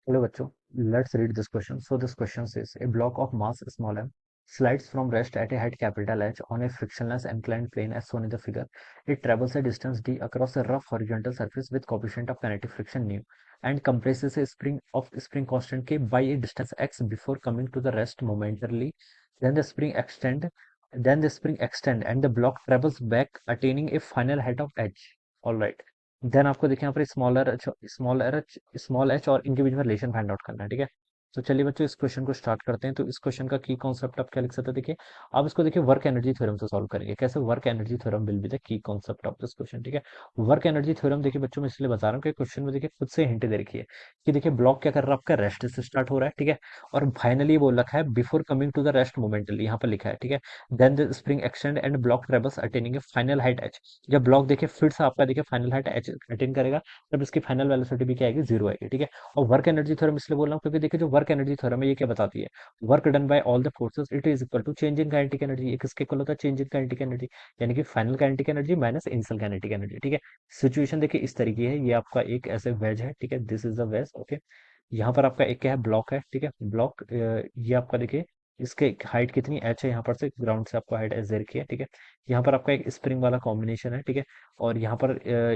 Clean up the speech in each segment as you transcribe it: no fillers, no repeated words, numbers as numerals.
Hello bachcho, let's read this question. So this question says a block of mass small m slides from rest at a height capital H on a frictionless inclined plane as shown in the figure. It travels a distance d across a rough horizontal surface with coefficient of kinetic friction nu and compresses a spring constant k by a distance x before coming to the rest momentarily. Then the spring extend then the spring extend and the block travels back attaining a final height of h. All right. Then आपको देखिए यहाँ पर small H और इनके बीच में relation find out करना है, ठीक है। तो चलिए बच्चों इस क्वेश्चन को स्टार्ट करते हैं। तो इस क्वेश्चन का की कॉन्सेप्ट आप क्या लिख सकते हैं, देखिए आप इसको देखिए वर्क एनर्जी थ्योरम से सॉल्व करेंगे। कैसे? Work energy theorem will be the key concept of this question, ठीक है। वर्क एनर्जी थ्योरम देखिए बच्चों मैं इसलिए बता रहा हूँ कि क्वेश्चन में देखिए खुद से हिंट दे रखी है कि देखिए ब्लॉक क्या कर रहा है, आपका रेस्ट से स्टार्ट हो रहा है, ठीक है। और फाइनली बोल रखा है before coming to the rest momentarily, यहाँ पर लिखा है, ठीक है। Then the spring extend and block travels attaining a final height H. जब ब्लॉक देखिए फिर से आपका देखिए फाइनल हाइट एच अटेन करेगा, तब इसकी फाइनल वेलोसिटी भी क्या आएगी, जीरो आएगी, ठीक है। और वर्क एनर्जी थ्योरम इसलिए बोल रहा हूँ क्योंकि देखिए जो वर्क एनर्जी थ्योरम है ये क्या बताती है, work done by all the forces it is equal to change in kinetic energy. ये किसके इक्वल होता है, चेंज इन काइनेटिक एनर्जी, यानी कि final kinetic energy minus initial kinetic energy, ठीक है। सिचुएशन देखिए इस तरीके है, ये आपका एक ऐसे वेज है, ठीक है, this is the ways, okay. यहाँ पर आपका एक क्या है, ब्लॉक है, ठीक है। ब्लॉक ये आपका देखिए इसके हाइट कितनी एच है, यहाँ पर से ग्राउंड से आपको हाइट एच दे रखी है, ठीक है। यहाँ पर आपका एक स्प्रिंग वाला कॉम्बिनेशन है, ठीक है। और यहाँ पर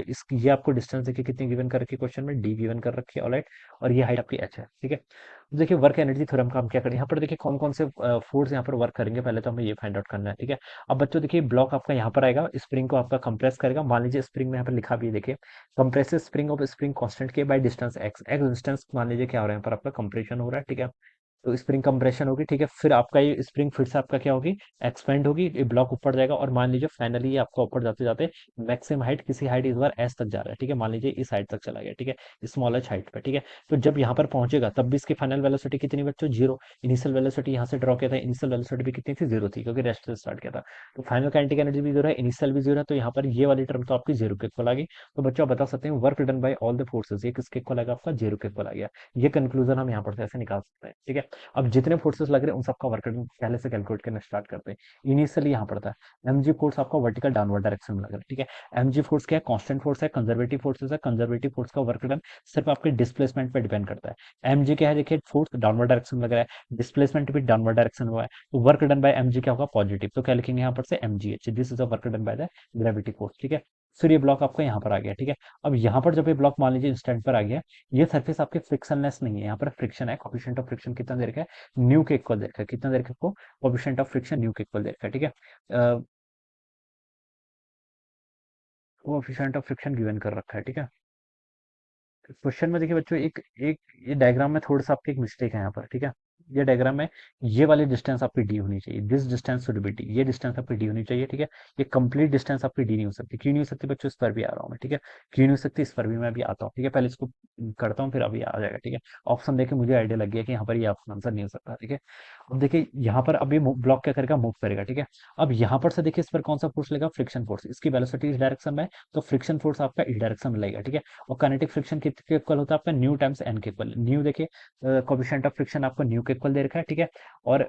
इस ये आपको डिस्टेंस देखिए कितनी गिवन कर रखी है, क्वेश्चन में डी गिवन कर रखी है, ऑलराइट। और ये हाइट आपकी एच है, ठीक है। तो देखिए वर्क एनर्जी थ्योरम का हम क्या करें, यहाँ पर देखिए कौन कौन से फोर्स यहाँ पर वर्क करेंगे, पहले तो हमें ये फाइंड आउट करना है, ठीक है। अब बच्चों देखिए ब्लॉक आपका यहाँ पर आएगा, स्प्रिंग को आपका कंप्रेस करेगा। मान लीजिए स्प्रिंग में यहाँ पर लिखा भी है, देखिए compressive spring of spring constant के by distance x. X distance मान लीजिए क्या हो रहा है, यहाँ पर आपका कंप्रेशन हो रहा है, ठीक है। तो स्प्रिंग कंप्रेशन होगी, ठीक है। फिर आपका ये स्प्रिंग फिर से आपका क्या होगी, एक्सपेंड होगी, ये ब्लॉक ऊपर जाएगा। और मान लीजिए फाइनली ये आपका ऊपर जाते जाते मैक्सिमम हाइट किसी हाइट इस बार एस तक जा रहा है, ठीक है। मान लीजिए इस हाइट तक चला गया, ठीक है, स्मॉलेस्ट हाइट पे, ठीक है। तो जब यहाँ पर पहुंचेगा तब भी इसकी फाइनल वेलोसिटी कितनी बच्चों, जीरो। इनिशियल वेलोसिटी यहाँ से ड्रॉ किया था, इनिशियल वेलोसिटी भी कितनी थी, जीरो थी, क्योंकि रेस्ट से स्टार्ट किया था। तो फाइनल काइनेटिक एनर्जी भी जीरो है, इनिशियल भी जीरो है, तो यहाँ पर ये वाली टर्म तो आपकी जीरो के इक्वल आ गई। तो बच्चों आप बता सकते हैं work done by all the forces, ये किसके इक्वल आएगा, आपका जीरो के इक्वल आ गया। ये कंक्लूजन हम यहाँ पर से ऐसे निकाल सकते हैं, ठीक है। अब जितने फोर्सेस लग रहे हैं उन सबका वर्क डन पहले से कैलकुलेट करना स्टार्ट करते हैं। इनिशियली यहाँ पड़ता है एमजी फोर्स आपका वर्टिकल डाउनवर्ड डायरेक्शन में लग रहा है, ठीक है। एमजी फोर्स क्या है, कांस्टेंट फोर्स है, कंजर्वेटिव फोर्सेस है। कंजर्वेटिव फोर्स का वर्क डन सिर्फ आपके डिस्प्लेसमेंट पे डिपेंड करता है। एमजी क्या है, देखिए फोर्स डाउनवर्ड डायरेक्शन में लग रहा है, डिस्प्लेसमेंट भी डाउनवर्ड डायरेक्शन हुआ है, तो वर्क डन बाय एमजी क्या होगा, पॉजिटिव। तो क्या लिखेंगे यहाँ पर से MG H, this is a work done by the gravity force, ठीक है। फिर ये ब्लॉक आपका यहाँ पर आ गया, ठीक है। अब यहाँ पर जब ये ब्लॉक मान लीजिए इंस्टेंट पर आ गया, ये सरफेस आपके फ्रिक्शनलेस नहीं है, यहाँ पर फ्रिक्शन है। कोएफिशिएंट ऑफ फ्रिक्शन कितना दे रखा है, न्यू के इक्वल दे रखा है। कितना दे रखा है आपको, कोएफिशिएंट ऑफ फ्रिक्शन न्यू के इक्वल दे रखा है, ठीक है। कोएफिशिएंट ऑफ फ्रिक्शन गिवन कर रखा है, ठीक है। क्वेश्चन में देखिए बच्चों एक एक ये डायग्राम में थोड़ा सा आपकी एक मिस्टेक है यहाँ पर, ठीक है। ये डायग्राम में ये वाली डिस्टेंस आपकी डी होनी चाहिए, this distance should be D, ये डिस्टेंस आपकी डी होनी चाहिए, ठीक है। ये कंप्लीट डिस्टेंस आपकी डी नहीं हो सकती। क्यों नहीं हो सकती बच्चों, इस पर भी आ रहा हूँ मैं, ठीक है। क्यों नहीं हो सकती, इस पर भी मैं अभी आता हूँ, ठीक है। पहले इसको करता हूँ फिर अभी आ जाएगा, ठीक है। ऑप्शन देखे मुझे आइडिया लग गया कि यहाँ पर ये ऑप्शन आंसर नहीं हो सकता, ठीक है। अब देखिए यहाँ पर अभी ब्लॉक क्या करेगा, मूव करेगा, ठीक है। अब यहाँ पर से देखिए इस पर कौन सा फोर्स लेगा, फ्रिक्शन फोर्स। इसकी वेलोसिटी इस डायरेक्शन में है, तो फ्रिक्शन फोर्स आपका इस डायरेक्शन में लगेगा, ठीक है। और काइनेटिक फ्रिक्शन किसके इक्वल होता है, आपका न्यू टाइम्स एन के इक्वल। न्यू देखिए कोएफिशिएंट ऑफ फ्रिक्शन आपको न्यू के इक्वल दे रखा है, ठीक है। और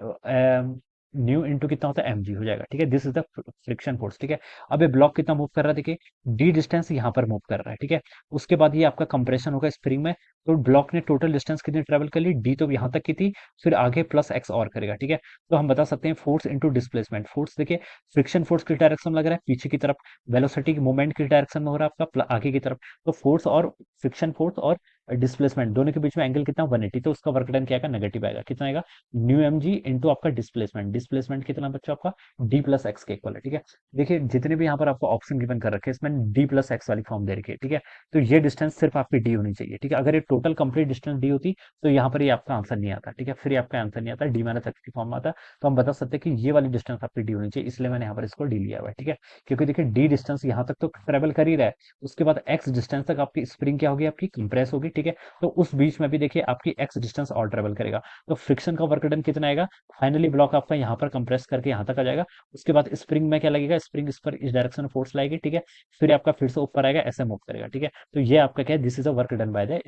न्यू इंटू कितना होता है, एमजी हो जाएगा, ठीक है। This is the friction force, ठीक है। अब ये ब्लॉक कितना मूव कर रहा है, देखिए डी डिस्टेंस यहाँ पर मूव कर रहा है, ठीक है। उसके बाद ये आपका कंप्रेशन होगा स्प्रिंग में, तो ब्लॉक ने टोटल डिस्टेंस कितनी ट्रेवल कर ली, डी तो यहाँ तक की थी, फिर आगे प्लस एक्स और करेगा, ठीक है। तो हम बता सकते हैं फोर्स इंटू डिस्प्लेसमेंट। फोर्स देखिए फ्रिक्शन फोर्स किस डायरेक्शन में लग रहा है, पीछे की तरफ। वेलोसिटी मूवमेंट किस डायरेक्शन में हो रहा है, आपका आगे की तरफ। तो फोर्स और फ्रिक्शन फोर्स और डिस्प्लेसमेंट दोनों के बीच में एंगल कितना, 180, तो उसका वर्क डन क्या आएगा, नेगेटिव आएगा। कितना आएगा, न्यू एम जी इंटू आपका डिस्प्लेसमेंट। डिस्प्लेसमेंट कितना बच्चों आपका, डी प्लस एक्स के इक्वल है, ठीक है। देखिए जितने भी यहाँ पर आपको ऑप्शन गिवन कर रखे हैं इसमें डी प्लस एक्स वाली फॉर्म दे रखी है, ठीक है। तो ये डिस्टेंस सिर्फ आपकी डी होनी चाहिए, ठीक है। अगर ये टोटल कंप्लीट डिस्टेंस डी होती तो यहाँ पर ये आपका आंसर नहीं आता, ठीक है। फिर ये आपका आंसर नहीं आता, डी माइनस एक्स की फॉर्म में आता। तो हम बता सकते हैं कि ये वाली डिस्टेंस आपकी डी होनी चाहिए, इसलिए मैंने यहाँ पर इसको डी लिया हुआ है, ठीक है। क्योंकि देखिए डी डिस्टेंस यहाँ तक तो ट्रेवल कर ही रहा है, उसके बाद एक्स डिस्टेंस तक आपकी स्प्रिंग क्या होगी, आपकी कंप्रेस होगी, ठीक है। तो उस बीच में भी देखिए आपकी एक्स डिस्टेंस और ट्रेवल करेगा, तो फ्रिक्शन का वर्क डन कितना आएगा, फाइनली ब्लॉक आपका यहाँ पर कंप्रेस करके यहाँ तक आ जाएगा। उसके बाद स्प्रिंग में क्या लगेगा, स्प्रिंग इस पर इस डायरेक्शन में फोर्स लाएगी, ठीक है। फिर आपका फिर से ऊपर आएगा, ऐसे मूव करेगा, ठीक है। तो ये आपका क्या है, this is a work done by the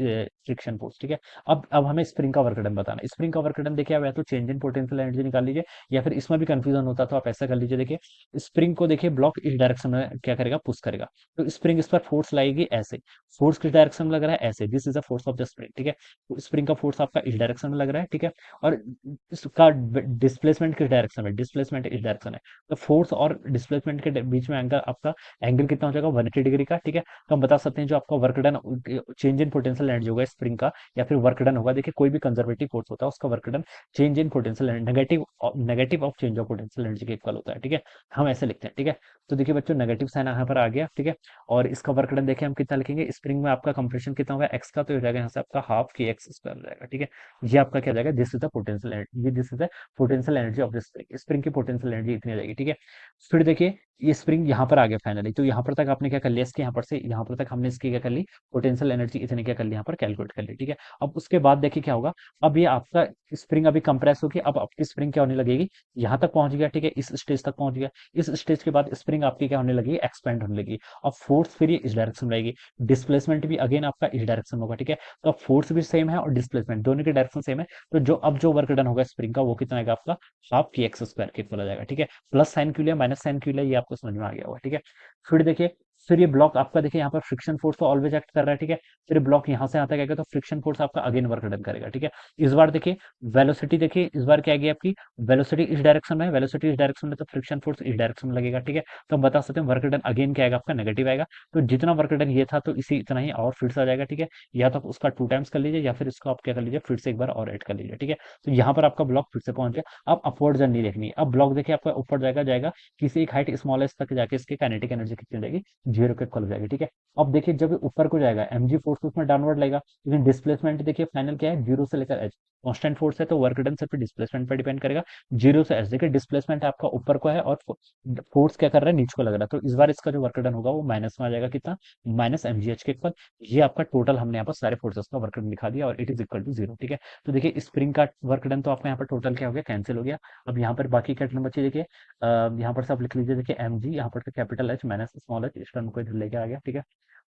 friction force, ठीक है। अब हमें स्प्रिंग का वर्क डन बताना है। स्प्रिंग का वर्क डन देखिए, या तो चेंज इन पोटेंशियल एनर्जी निकाल लीजिए, या फिर इसमें भी कंफ्यूजन होता तो आप ऐसा कर लीजिए, देखिए स्प्रिंग को देखिए ब्लॉक इस डायरेक्शन में क्या करेगा, पुश करेगा। तो स्प्रिंग इस पर फोर्स लाएगी ऐसे, फोर्स किस डायरेक्शन में लग रहा है, ऐसे, this is the force of the spring, ठीक है। तो स्प्रिंग का फोर्स आपका इस डायरेक्शन में लग रहा है, ठीक है। और इसका डिस्प्लेसमेंट किस डायरेक्शन में, डिस्प्लेसमेंट इस डायरेक्शन है। तो फोर्स और डिस्प्लेसमेंट के बीच में एंगल आपका, एंगल कितना हो जाएगा, 180 डिग्री का, ठीक है। तो हम बता सकते हैं जो आपका work done, change in potential energy होगा स्प्रिंग का, या फिर वर्क डन होगा, देखिए कोई भी कंजर्वेटिव फोर्स होता है उसका work done change in potential negative, negative of change of potential energy के इक्वल होता है, ठीक है। हम ऐसे लिखते हैं, ठीक है। तो देखिए बच्चों नेगेटिव साइन यहाँ पर आ गया, ठीक है। और इसका वर्क डन देखिए हम कितना लिखेंगे, स्प्रिंग में आपका कंप्रेशन कितना होगा एक्स का, तो हो जाएगा यहाँ से आपका हाफ के एक्स स्क्वायर हो जाएगा, ठीक है। ये आपका क्या हो जाएगा, this is the potential energy, this is the potential energy of the spring, spring की पोटेंशियल एनर्जी इतनी आ जाएगी, ठीक है। फिर देखिए ये स्प्रिंग यहाँ पर आ गया फाइनली, तो यहाँ पर तक आपने क्या कर लिया, इसके यहाँ पर से यहाँ पर तक हमने इसकी क्या कर ली, पोटेंशियल एनर्जी इतने क्या कर लिया यहाँ पर कैलकुलेट कर ली, ठीक है। अब उसके बाद देखिए क्या होगा, अब ये आपका स्प्रिंग अभी कंप्रेस होगी, अब आपकी स्प्रिंग क्या होने लगेगी, यहाँ तक पहुंच गया, ठीक है, इस स्टेज तक पहुंच गया। इस स्टेज के बाद स्प्रिंग आपकी क्या होने लगेगी, एक्सपेंड होने लगेगी। अब फोर्स फिर ये इस डायरेक्शन में रहेगी, डिस्प्लेसमेंट भी अगेन आपका इस डायरेक्शन में होगा, ठीक है। तो अब फोर्स भी सेम है और डिस्प्लेसमेंट दोनों के डायरेक्शन सेम है, तो जो अब जो वर्क डन होगा स्प्रिंग का वो कितना आएगा आपका, हाफ की एक्स स्क्वायर के इक्वल आ जाएगा, ठीक है। प्लस साइन क्यों लिया, माइनस साइन क्यों लिया, ये आपको समझ में आ गया होगा, ठीक है। फिर देखिए, फिर ये ब्लॉक आपका देखिए यहाँ पर फ्रिक्शन फोर्स तो ऑलवेज एक्ट कर रहा है, ठीक है। फिर ब्लॉक यहाँ से आता है तो फ्रिक्शन फोर्स आपका अगेन वर्क डन करेगा, ठीक है। इस बार देखिए वेलोसिटी, देखिए इस बार क्या आ गई आपकी, वेलोसिटी इस डायरेक्शन में है, वेलोसिटी इस डायरेक्शन में, तो फ्रिक्शन फोर्स इस डायरेक्शन में लगेगा, ठीक है। तो हम बता सकते हैं वर्क डन अगेन क्या आएगा आपका, नेगेटिव आएगा। तो जितना वर्क डन ये था तो इसी इतना ही और फिर से आ जाएगा, ठीक है। या तो आप उसका 2 टाइम्स कर लीजिए, या फिर इसको आप क्या कर लीजिए, फिर से एक बार और ऐड कर लीजिए, ठीक है। तो यहाँ पर आपका ब्लॉक फिर से पहुंच गया। अब अपवर्ड जर्नी देखनी है, अब ब्लॉक देखिए आपका ऊपर जाएगा जाएगा किसी एक हाइट स्मॉल एस तक जाके इसकी काइनेटिक एनर्जी कितनी हो जाएगी, 0 के इक्वल हो जाएगी, ठीक है। अब देखिए जब ये ऊपर को जाएगा mg फोर्स तो उसमें डाउनवर्ड लगेगा, लेकिन डिस्प्लेसमेंट देखिए फाइनल क्या है, 0 से लेकर एच, कांस्टेंट फोर्स है तो वर्क डन सिर्फ डिस्प्लेसमेंट पर डिपेंड करेगा। 0 से एच, देखिए डिस्प्लेसमेंट आपका ऊपर को है और फोर्स क्या कर रहा है, नीचे को लग रहा है, तो इस बार इसका जो वर्क डन होगा वो माइनस में आ जाएगा, कितना, माइनस mgh के इक्वल। ये आपका टोटल हमने यहाँ पर सारे फोर्सेस का वर्क डन दिखा दिया और इट इज इक्वल टू 0, ठीक है। तो देखिए स्प्रिंग का वर्क डन तो आपका यहाँ पर टोटल क्या हो गया, कैंसिल हो गया। अब यहाँ पर बाकी क्या टर्म बची, देखिए यहाँ पर सब लिख लीजिए, देखिए एम जी यहाँ पर capital H minus small H, इस टर्म को इधर लेके आ गया, ठीक है।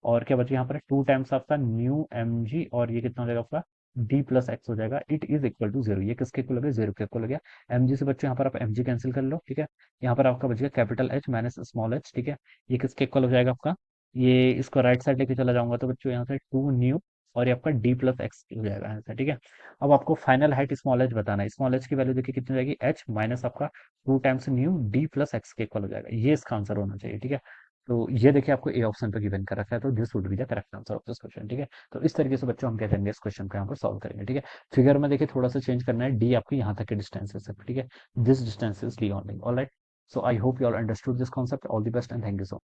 और क्या बचे यहाँ पर 2 टाइम्स आपका न्यू एम जी, और ये कितना हो जाएगा आपका डी प्लस एक्स हो जाएगा, इट इज इक्वल टू 0। ये किसके इक्वल हो गया, 0 के इक्वल हो गया। एम जी से बच्चों यहाँ पर आप एम जी कैंसिल कर लो, ठीक है। यहाँ पर आपका बच गया capital H minus small H, ठीक है। ये किसके इक्वल हो जाएगा आपका, ये इसको राइट साइड लेके चला जाऊंगा तो बच्चों यहाँ से 2 न्यू, और ये आपका डी प्लस एक्स हो जाएगा आंसर, ठीक है। अब आपको फाइनल हाइट स्मॉल एच बताना है, स्मॉल एच की वैल्यू देखिए कितनी हो जाएगी, एच माइनस आपका 2 times new D plus x के इक्वल हो जाएगा, ये इसका आंसर होना चाहिए, ठीक है। तो ये देखिए आपको ए ऑप्शन पे गिवन कर रखा है, तो this would be the correct answer of this question, ठीक है। तो इस तरीके से बच्चों हम क्या करेंगे, इस क्वेश्चन को यहाँ पर सॉल्व करेंगे, ठीक है। फिगर में देखिए थोड़ा सा चेंज करना है, डी आपकी यहाँ तक के डिस्टेंस है सिर्फ, ठीक है। This distance is D only, alright. So I hope you all understood this concept, all the best and thank you so